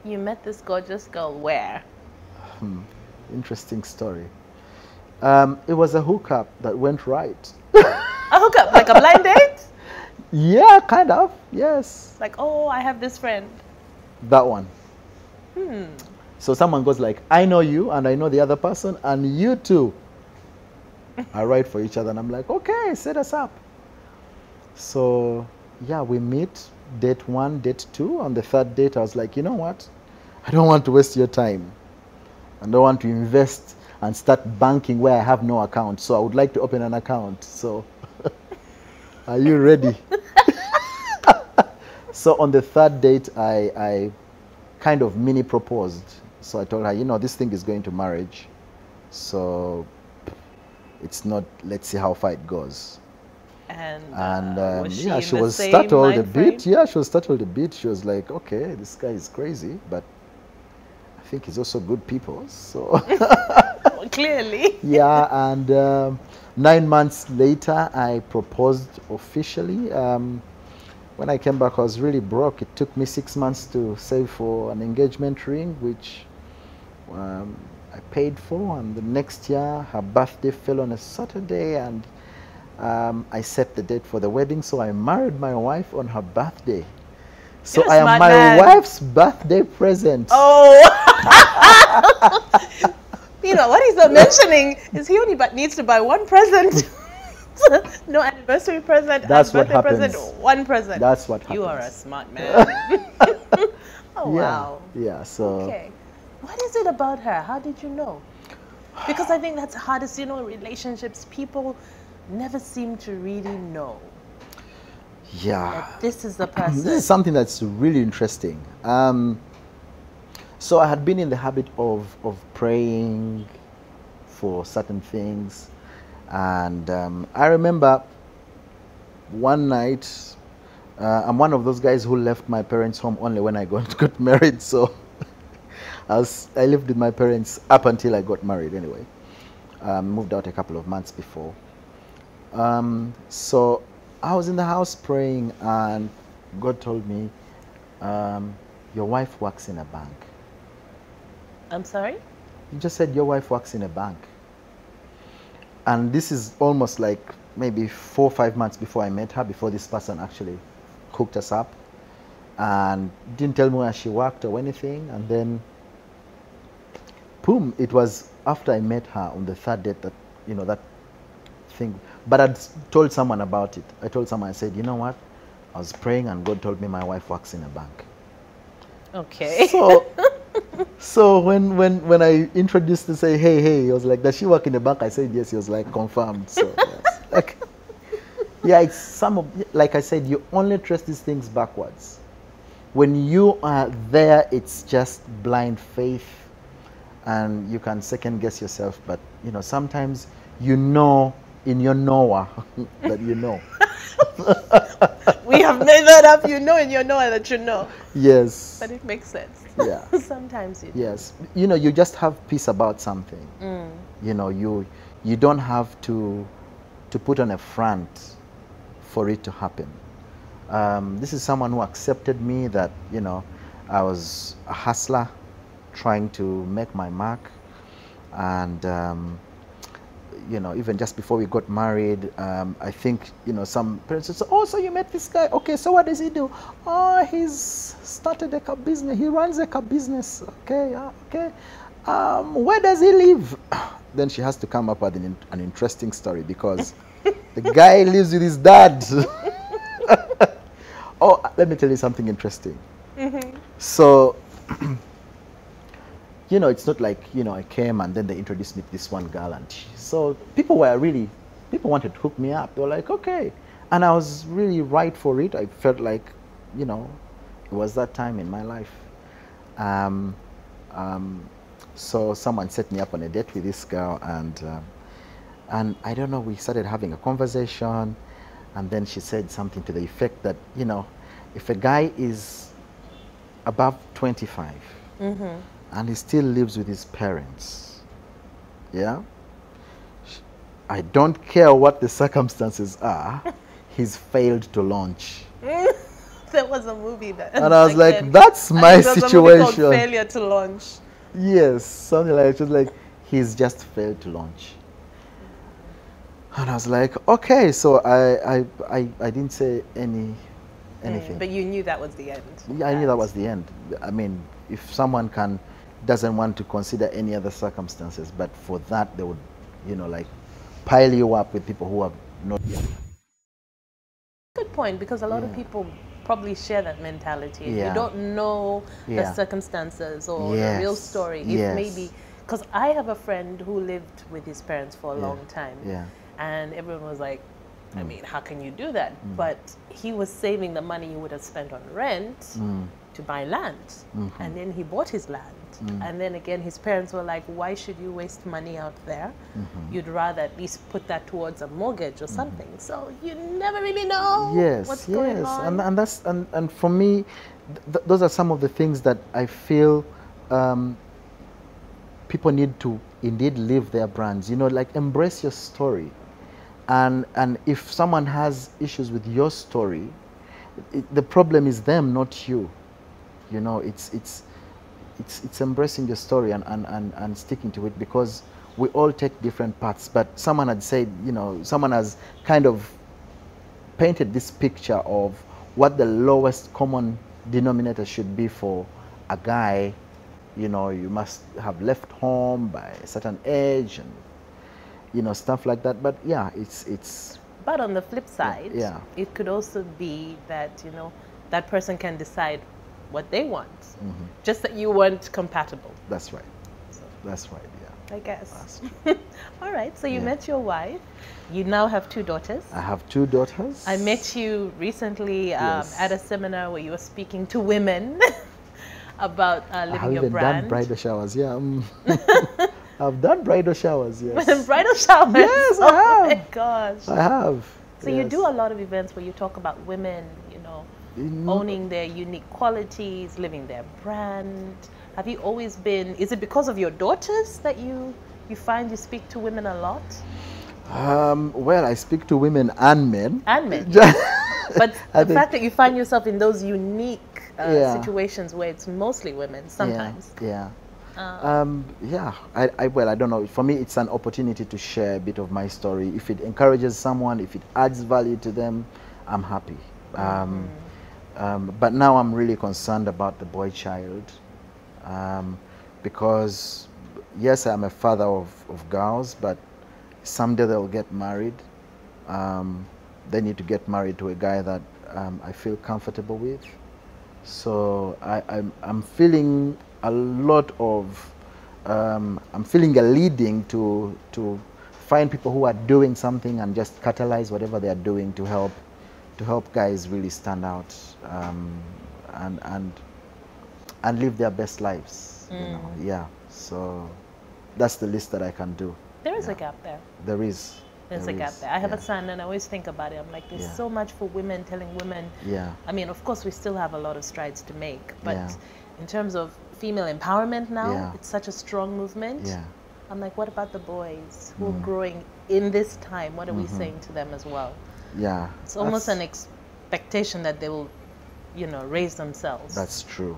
You met this gorgeous girl where? Interesting story. It was a hookup that went right. A hookup, like a blind date? Yeah, kind of. Yes. Like, oh, I have this friend. That one. So someone goes like, I know you and I know the other person and you too are right for each other. And I'm like, okay, set us up. So yeah, we meet, date 1, date 2. On the 3rd date, I was like, you know what? I don't want to waste your time. I don't want to invest and start banking where I have no account. So I would like to open an account. So are you ready? So on the 3rd date, I kind of mini proposed. So I told her, you know, this thing is going to marriage. So it's not, let's see how far it goes. And yeah, she was startled a bit. Yeah, she was startled a bit. She was like, okay, this guy is crazy, but I think he's also good people. So well, clearly. yeah, and 9 months later, I proposed officially. When I came back, I was really broke. It took me 6 months to save for an engagement ring, which I paid for. And the next year, her birthday fell on a Saturday, and I set the date for the wedding. So I married my wife on her birthday. So You're a I am smart my man. wife's birthday present. Oh. You know, what he's not mentioning is he only needs to buy one present. No anniversary present, That's and what birthday happens. present, one present. That's what happens. You are a smart man. Oh, wow. Yeah, so. Okay. What is it about her? How did you know? Because I think that's the hardest, you know, in relationships. People never seem to really know Yeah. that this is the person. This is something that's really interesting. So I had been in the habit of praying for certain things. And I remember one night, I'm one of those guys who left my parents' home only when I got married. So I lived with my parents up until I got married anyway. Moved out a couple of months before. So I was in the house praying, and God told me, your wife works in a bank. I'm sorry? He just said, your wife works in a bank. And this is almost like maybe 4 or 5 months before I met her, before this person actually hooked us up. And didn't tell me where she worked or anything. And then, boom, it was after I met her on the 3rd date that, you know, that thing. But I'd told someone about it. I told someone, I said, you know what? I was praying and God told me my wife works in a bank. Okay. So when I introduced to say, hey, he was like, does she work in the bank? I said, yes. He was like, confirmed. So, yes. Like, yeah, it's like I said, you only trace these things backwards. When you are there, it's just blind faith and you can second guess yourself. But, you know, sometimes you know in your knower that you know. We have made that up, you know, in your knower that you know. Yes. But it makes sense. Yeah. Sometimes you do. Yes. You know, you just have peace about something. You know, you don't have to put on a front for it to happen. This is someone who accepted me, that, you know, I was a hustler trying to make my mark. And, you know, even just before we got married, I think, you know, some parents would say, oh, so you met this guy. Okay, so what does he do? Oh, he's started a car business. He runs a car business. Okay, okay. Where does he live? Then she has to come up with an interesting story, because the guy lives with his dad. Oh, let me tell you something interesting. So, you know, it's not like, you know, I came and then they introduced me to this one girl, and so people wanted to hook me up. They were like, okay. And I was really right for it. I felt like, you know, it was that time in my life. So someone set me up on a date with this girl, and I don't know, we started having a conversation, and then she said something to the effect that, you know, if a guy is above 25, and he still lives with his parents, yeah, I don't care what the circumstances are, he's failed to launch. There was a movie that. And I was like, then, that's my there was situation. a movie called Failure to Launch. Yes, something like, just like, he's just failed to launch. And I was like, okay, so I didn't say anything. But you knew that was the end. Yeah, I knew that was the end. I mean, if someone doesn't want to consider any other circumstances, but for that, they would, you know, like, pile you up with people who have not yet. Good point, because a lot of people probably share that mentality. Yeah. You don't know the circumstances or the real story. If maybe, because I have a friend who lived with his parents for a long time. Yeah. And everyone was like, I mean, how can you do that? But he was saving the money he would have spent on rent to buy land. And then he bought his land. And then again, his parents were like, why should you waste money out there? You'd rather at least put that towards a mortgage or something. So you never really know what's going on. And that's and for me, those are some of the things that I feel people need to indeed live their brands. You know, like, embrace your story. And if someone has issues with your story, the problem is them, not you. You know, it's embracing your story and sticking to it, because we all take different paths. But someone had said, you know, someone has kind of painted this picture of what the lowest common denominator should be for a guy. You know, you must have left home by a certain age and, you know, stuff like that. But yeah, it's. But on the flip side, it could also be that, you know, that person can decide what they want, just that you weren't compatible. That's right. So, that's right. Yeah. I guess. All right. So you met your wife. You now have 2 daughters. I have 2 daughters. I met you recently at a seminar where you were speaking to women about living your brand. I've done bridal showers. Yeah. I've done bridal showers, yes. Bridal showers? Yes, I have. Oh my gosh. I have. So you do a lot of events where you talk about women, you know, owning their unique qualities, living their brand. Have you always been, is it because of your daughters that you find you speak to women a lot? Well, I speak to women and men. And men. But the fact that you find yourself in those unique situations where it's mostly women sometimes. Yeah. Well, I don't know. For me, it's an opportunity to share a bit of my story. If it encourages someone, if it adds value to them, I'm happy. But now I'm really concerned about the boy child, because yes, I'm a father of girls, but someday they'll get married. They need to get married to a guy that I feel comfortable with. So I'm feeling a lot of, I'm feeling a leading to find people who are doing something and just catalyze whatever they are doing to help guys really stand out and live their best lives. You know? Yeah. So that's the least that I can do. There is a gap there. There is. There's a gap there. I have a son, and I always think about it. I'm like, there's so much for women, telling women. Yeah. I mean, of course, we still have a lot of strides to make, but in terms of female empowerment now, it's such a strong movement. Yeah. I'm like, what about the boys who are growing in this time? What are we saying to them as well? Yeah. It's almost an expectation that they will, you know, raise themselves. That's true.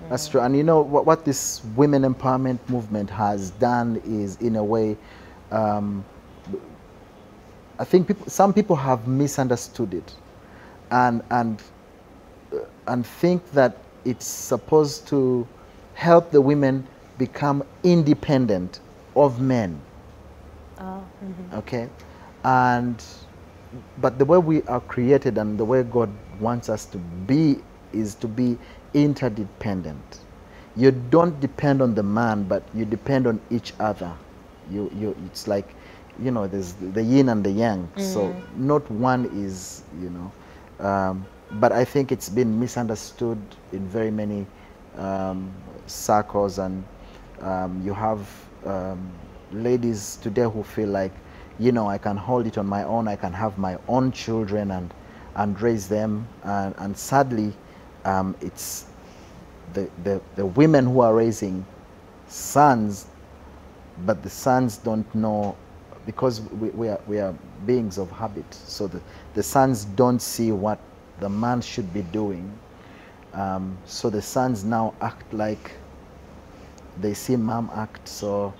That's true. And you know, what this women empowerment movement has done is, in a way, I think some people have misunderstood it and think that it's supposed to help the women become independent of men. Okay? But the way we are created and the way God wants us to be is to be interdependent. You don't depend on the man, but you depend on each other. It's like, you know, there's the yin and the yang. So not one is, you know, but I think it's been misunderstood in very many circles, and you have ladies today who feel like, you know, I can hold it on my own, I can have my own children and raise them, and sadly, it's the women who are raising sons, but the sons don't know because we are beings of habit. So the sons don't see what the man should be doing. So the sons now act like they see mom act. So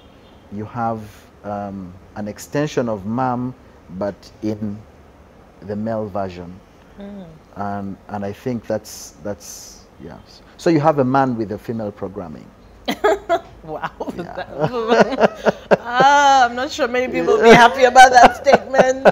you have an extension of mom, but in the male version. And I think that's yeah. So you have a man with a female programming. Wow. I'm not sure many people will be happy about that statement.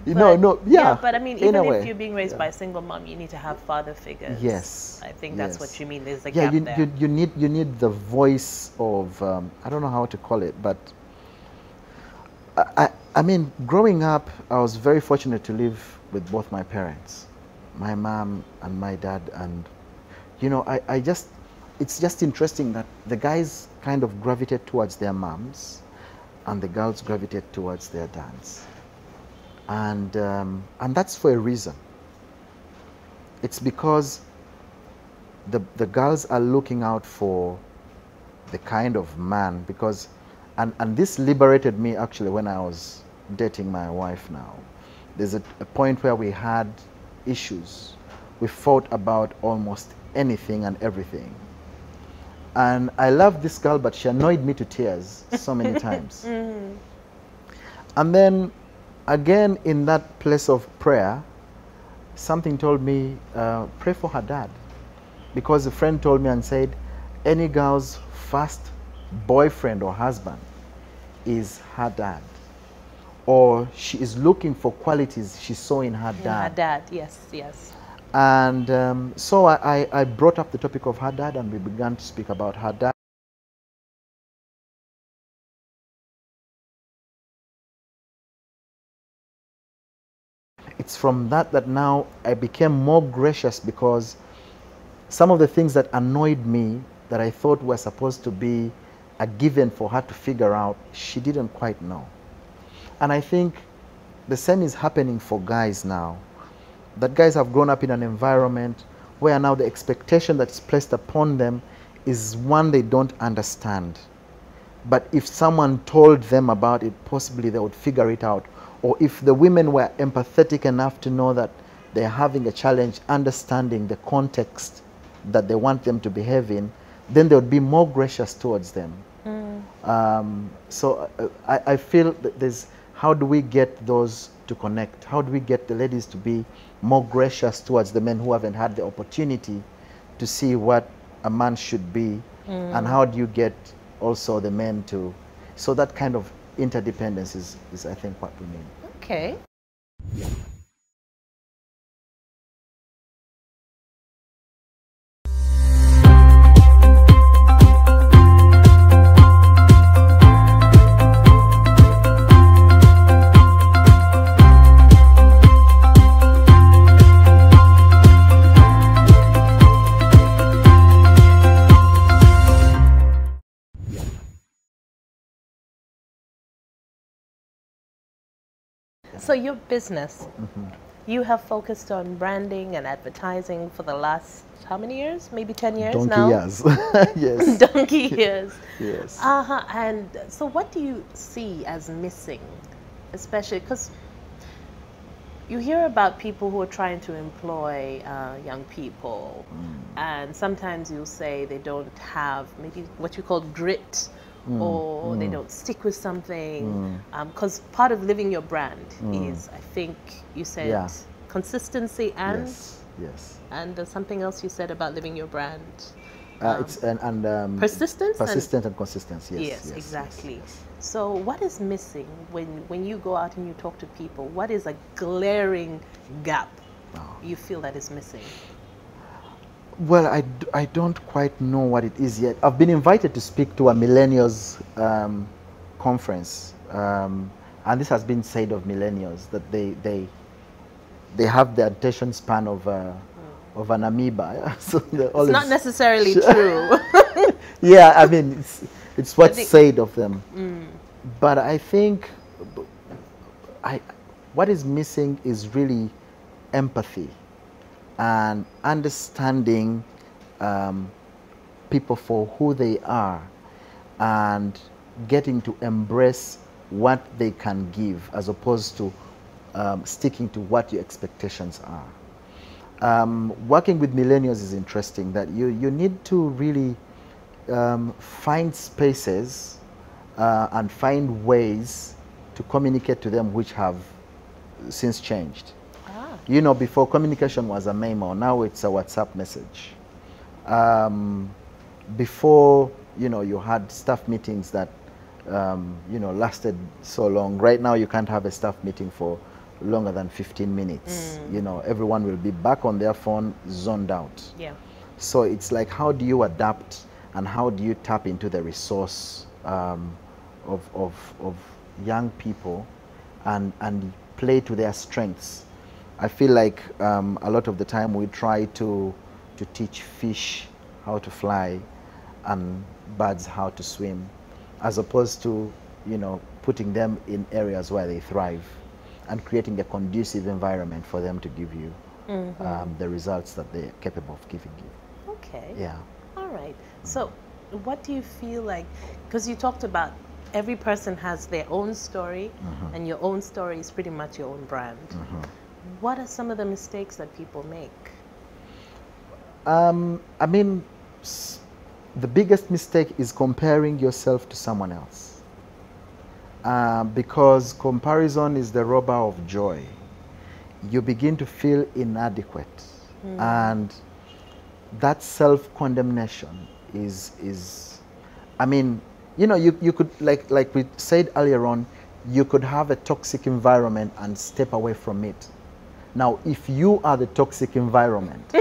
Yeah. But I mean, even if you're being raised by a single mom, you need to have father figures. Yes. I think that's what you mean. There's a gap there. You need the voice of I don't know how to call it, but I mean, growing up, I was very fortunate to live with both my parents, my mom and my dad, and it's just interesting that the guys kind of gravitate towards their moms and the girls gravitate towards their dads. And that's for a reason. It's because the girls are looking out for the kind of man, because, and this liberated me actually when I was dating my wife now. There's a point where we had issues. We fought about almost anything and everything. And I loved this girl, but she annoyed me to tears so many times. And then again, in that place of prayer, something told me, pray for her dad. Because a friend told me and said, any girl's first boyfriend or husband is her dad. Or she is looking for qualities she saw in her dad. Her dad, yes, yes. And so I brought up the topic of her dad, and we began to speak about her dad. It's from that now I became more gracious, because some of the things that annoyed me that I thought were supposed to be a given for her to figure out, she didn't quite know. And I think the same is happening for guys now. That guys have grown up in an environment where now the expectation that's placed upon them is one they don't understand. But if someone told them about it, possibly they would figure it out. Or if the women were empathetic enough to know that they're having a challenge understanding the context that they want them to behave in, then they would be more gracious towards them. So I feel that there's, how do we get those to connect? How do we get the ladies to be more gracious towards the men who haven't had the opportunity to see what a man should be? And how do you get also the men to, so that kind of interdependence is I think what we need. Okay. So your business, you have focused on branding and advertising for the last, how many years? Maybe 10 years now? Donkey years. Yes. Donkey years. Yes. And so what do you see as missing? Especially because you hear about people who are trying to employ young people, and sometimes you'll say they don't have maybe what you call grit, or they don't stick with something, because part of living your brand is, I think you said, consistency and and something else you said about living your brand. It's persistence and consistency. Yes, exactly. So what is missing when you go out and you talk to people? What is a glaring gap you feel that is missing? Well, I don't quite know what it is yet. I've been invited to speak to a millennials conference, and this has been said of millennials, that they have the attention span of an amoeba. So it's not necessarily true. Yeah, I mean, it's what's said of them. But I think what is missing is really empathy and understanding people for who they are, and getting to embrace what they can give as opposed to sticking to what your expectations are. Working with millennials is interesting, that you need to really find spaces and find ways to communicate to them which have since changed. You know, before communication was a memo, now it's a WhatsApp message. Before, you know, you had staff meetings that, you know, lasted so long. Right now you can't have a staff meeting for longer than 15 minutes. You know, everyone will be back on their phone, zoned out. Yeah. So it's like, how do you adapt and how do you tap into the resource of young people and play to their strengths? I feel like a lot of the time we try to teach fish how to fly and birds how to swim, as opposed to, you know, putting them in areas where they thrive and creating a conducive environment for them to give you the results that they're capable of giving you. Okay. Yeah. All right. So what do you feel like, because you talked about every person has their own story and your own story is pretty much your own brand. What are some of the mistakes that people make? I mean, the biggest mistake is comparing yourself to someone else. Because comparison is the robber of joy. You begin to feel inadequate. And that self-condemnation is, I mean, you know, you could, like we said earlier on, you could have a toxic environment and step away from it. Now, if you are the toxic environment,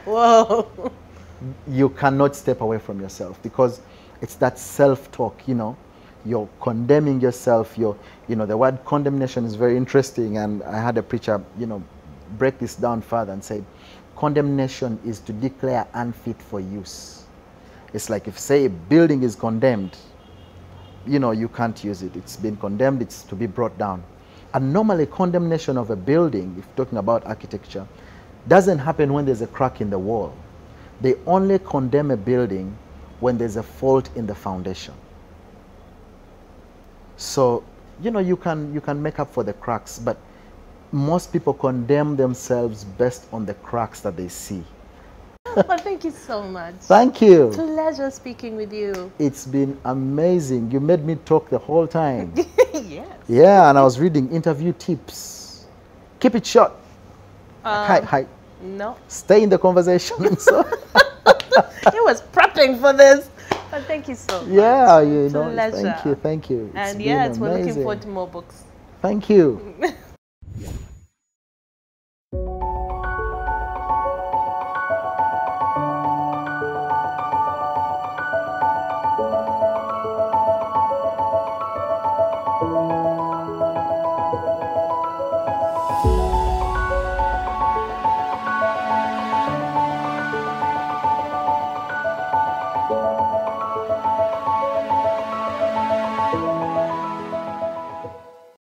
whoa, you cannot step away from yourself, because it's that self-talk, you know. You're condemning yourself. You know, the word condemnation is very interesting, and I had a preacher, you know, break this down further and say, condemnation is to declare unfit for use. It's like if, say, a building is condemned, you know, you can't use it. It's been condemned, it's to be brought down. And normally condemnation of a building, if talking about architecture, doesn't happen when there's a crack in the wall. They only condemn a building when there's a fault in the foundation. So, you know, you can make up for the cracks, but most people condemn themselves based on the cracks that they see. Well, thank you so much. Thank you. Pleasure speaking with you. It's been amazing. You made me talk the whole time. Yes. Yeah, and I was reading interview tips. Keep it short. Hi. No. Stay in the conversation. So He was prepping for this. But thank you so much. Yeah, you know. Pleasure. Thank you. And yes, we're looking forward to more books. Thank you.